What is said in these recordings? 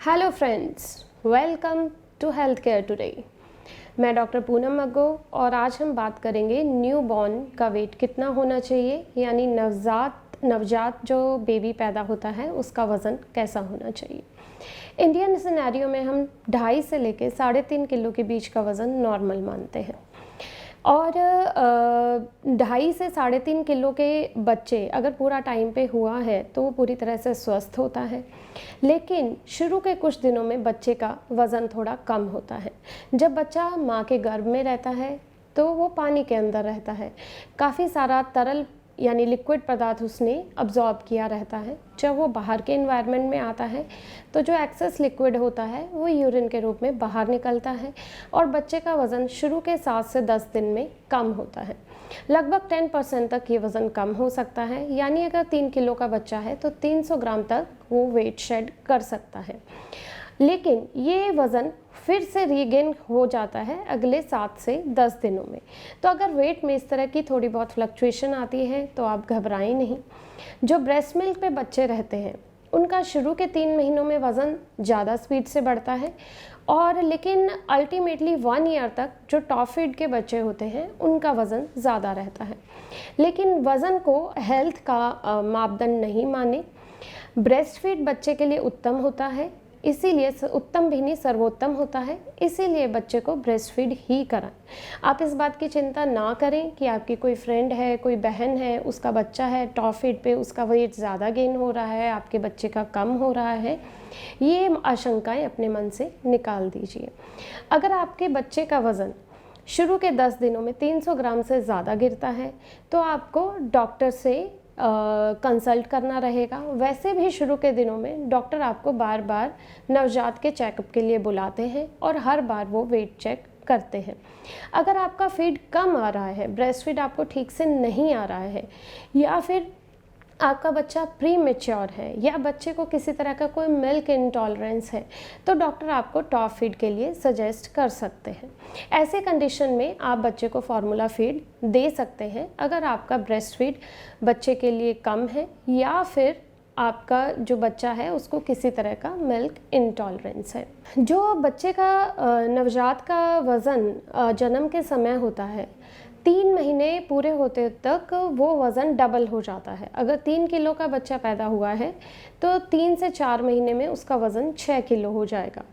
Hello friends, welcome to health care today. मैं doctor Poonam Maggo और आज हम बात करेंगे न्यू बॉर्न का वेट कितना होना चाहिए, यानी नवजात जो बेबी पैदा होता है उसका वज़न कैसा होना चाहिए। इंडियन सिनेरियो में हम 2.5 से लेके 3.5 किलो के बीच का वज़न नॉर्मल मानते हैं और 2.5 से 3.5 किलो के बच्चे अगर पूरा टाइम पे हुआ है तो वो पूरी तरह से स्वस्थ होता है। लेकिन शुरू के कुछ दिनों में बच्चे का वज़न थोड़ा कम होता है। जब बच्चा माँ के गर्भ में रहता है तो वो पानी के अंदर रहता है, काफ़ी सारा तरल यानी लिक्विड पदार्थ उसने अब्जॉर्ब किया रहता है। जब वो बाहर के एनवायरनमेंट में आता है तो जो एक्सेस लिक्विड होता है वो यूरिन के रूप में बाहर निकलता है और बच्चे का वज़न शुरू के 7 से 10 दिन में कम होता है। लगभग 10% तक ये वज़न कम हो सकता है, यानी अगर 3 किलो का बच्चा है तो 300 ग्राम तक वो वेट शेड कर सकता है। लेकिन ये वज़न फिर से रीगेन हो जाता है अगले 7 से 10 दिनों में। तो अगर वेट में इस तरह की थोड़ी बहुत फ्लक्चुएशन आती है तो आप घबराएं नहीं। जो ब्रेस्ट मिल्क पे बच्चे रहते हैं उनका शुरू के 3 महीनों में वज़न ज़्यादा स्पीड से बढ़ता है और लेकिन अल्टीमेटली 1 ईयर तक जो टॉप फीड के बच्चे होते हैं उनका वज़न ज़्यादा रहता है। लेकिन वज़न को हेल्थ का मापदंड नहीं माने। ब्रेस्ट फीड बच्चे के लिए उत्तम होता है, इसीलिए उत्तम भी नहीं सर्वोत्तम होता है, इसीलिए बच्चे को ब्रेस्ट फीड ही कराएं। आप इस बात की चिंता ना करें कि आपकी कोई फ्रेंड है, कोई बहन है, उसका बच्चा है टॉप फीड पे, उसका वेट ज़्यादा गेन हो रहा है, आपके बच्चे का कम हो रहा है। ये आशंकाएं अपने मन से निकाल दीजिए। अगर आपके बच्चे का वज़न शुरू के 10 दिनों में 300 ग्राम से ज़्यादा गिरता है तो आपको डॉक्टर से कंसल्ट करना रहेगा। वैसे भी शुरू के दिनों में डॉक्टर आपको बार बार नवजात के चेकअप के लिए बुलाते हैं और हर बार वो वेट चेक करते हैं। अगर आपका फीड कम आ रहा है, ब्रेस्ट फीड आपको ठीक से नहीं आ रहा है, या फिर आपका बच्चा प्री मैच्योर है या बच्चे को किसी तरह का कोई मिल्क इंटॉलरेंस है तो डॉक्टर आपको टॉप फीड के लिए सजेस्ट कर सकते हैं। ऐसे कंडीशन में आप बच्चे को फार्मूला फीड दे सकते हैं अगर आपका ब्रेस्ट फीड बच्चे के लिए कम है या फिर आपका जो बच्चा है उसको किसी तरह का मिल्क इंटॉलरेंस है। जो बच्चे का नवजात का वज़न जन्म के समय होता है, 3 महीने पूरे होते तक वो वज़न डबल हो जाता है। अगर 3 किलो का बच्चा पैदा हुआ है तो 3 से 4 महीने में उसका वज़न 6 किलो हो जाएगा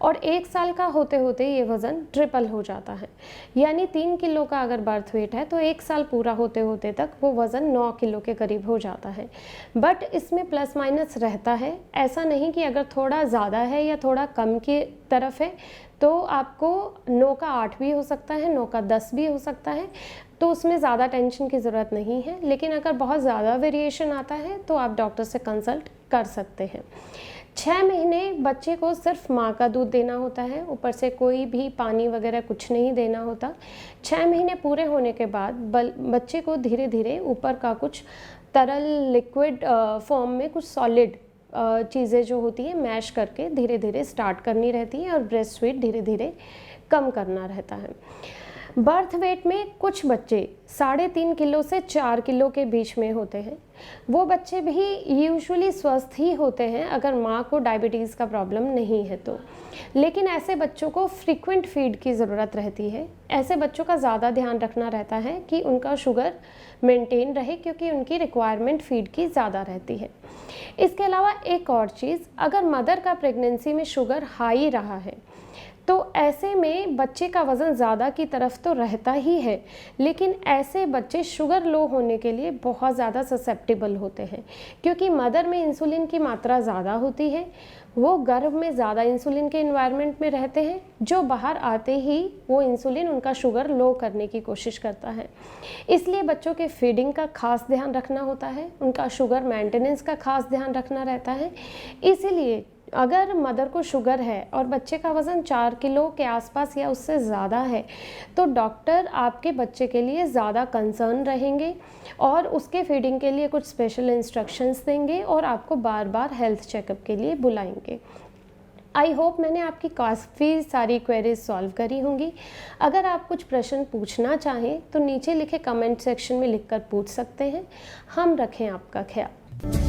और 1 साल का होते होते ये वज़न ट्रिपल हो जाता है। यानी 3 किलो का अगर बर्थ वेट है तो 1 साल पूरा होते होते तक वो वज़न 9 किलो के करीब हो जाता है। बट इसमें प्लस माइनस रहता है, ऐसा नहीं कि अगर थोड़ा ज़्यादा है या थोड़ा कम की तरफ है तो आपको 9 का 8 भी हो सकता है, 9 का 10 भी हो सकता है, तो उसमें ज़्यादा टेंशन की ज़रूरत नहीं है। लेकिन अगर बहुत ज़्यादा वेरिएशन आता है तो आप डॉक्टर से कंसल्ट कर सकते हैं। 6 महीने बच्चे को सिर्फ माँ का दूध देना होता है, ऊपर से कोई भी पानी वगैरह कुछ नहीं देना होता। 6 महीने पूरे होने के बाद बच्चे को धीरे धीरे ऊपर का कुछ तरल लिक्विड फॉर्म में कुछ सॉलिड चीज़ें जो होती है मैश करके धीरे धीरे स्टार्ट करनी रहती है और ब्रेस्ट वेट धीरे धीरे कम करना रहता है। बर्थ वेट में कुछ बच्चे 3.5 किलो से 4 किलो के बीच में होते हैं। वो बच्चे भी यूजुअली स्वस्थ ही होते हैं अगर माँ को डायबिटीज़ का प्रॉब्लम नहीं है तो। लेकिन ऐसे बच्चों को फ्रीक्वेंट फीड की ज़रूरत रहती है। ऐसे बच्चों का ज़्यादा ध्यान रखना रहता है कि उनका शुगर मेंटेन रहे, क्योंकि उनकी रिक्वायरमेंट फीड की ज़्यादा रहती है। इसके अलावा एक और चीज़, अगर मदर का प्रेगनेंसी में शुगर हाई रहा है तो ऐसे में बच्चे का वज़न ज़्यादा की तरफ तो रहता ही है, लेकिन ऐसे बच्चे शुगर लो होने के लिए बहुत ज़्यादा ससेप्टेबल होते हैं, क्योंकि मदर में इंसुलिन की मात्रा ज़्यादा होती है। वो गर्भ में ज़्यादा इंसुलिन के इन्वायरमेंट में रहते हैं, जो बाहर आते ही वो इंसुलिन उनका शुगर लो करने की कोशिश करता है। इसलिए बच्चों के फीडिंग का खास ध्यान रखना होता है, उनका शुगर मेंटेनेंस का खास ध्यान रखना रहता है। इसीलिए अगर मदर को शुगर है और बच्चे का वज़न 4 किलो के आसपास या उससे ज़्यादा है तो डॉक्टर आपके बच्चे के लिए ज़्यादा कंसर्न रहेंगे और उसके फीडिंग के लिए कुछ स्पेशल इंस्ट्रक्शंस देंगे और आपको बार बार हेल्थ चेकअप के लिए बुलाएंगे। आई होप मैंने आपकी काफ़ी सारी क्वेरीज सॉल्व करी होंगी। अगर आप कुछ प्रश्न पूछना चाहें तो नीचे लिखे कमेंट सेक्शन में लिखकर पूछ सकते हैं। हम रखें आपका ख्याल।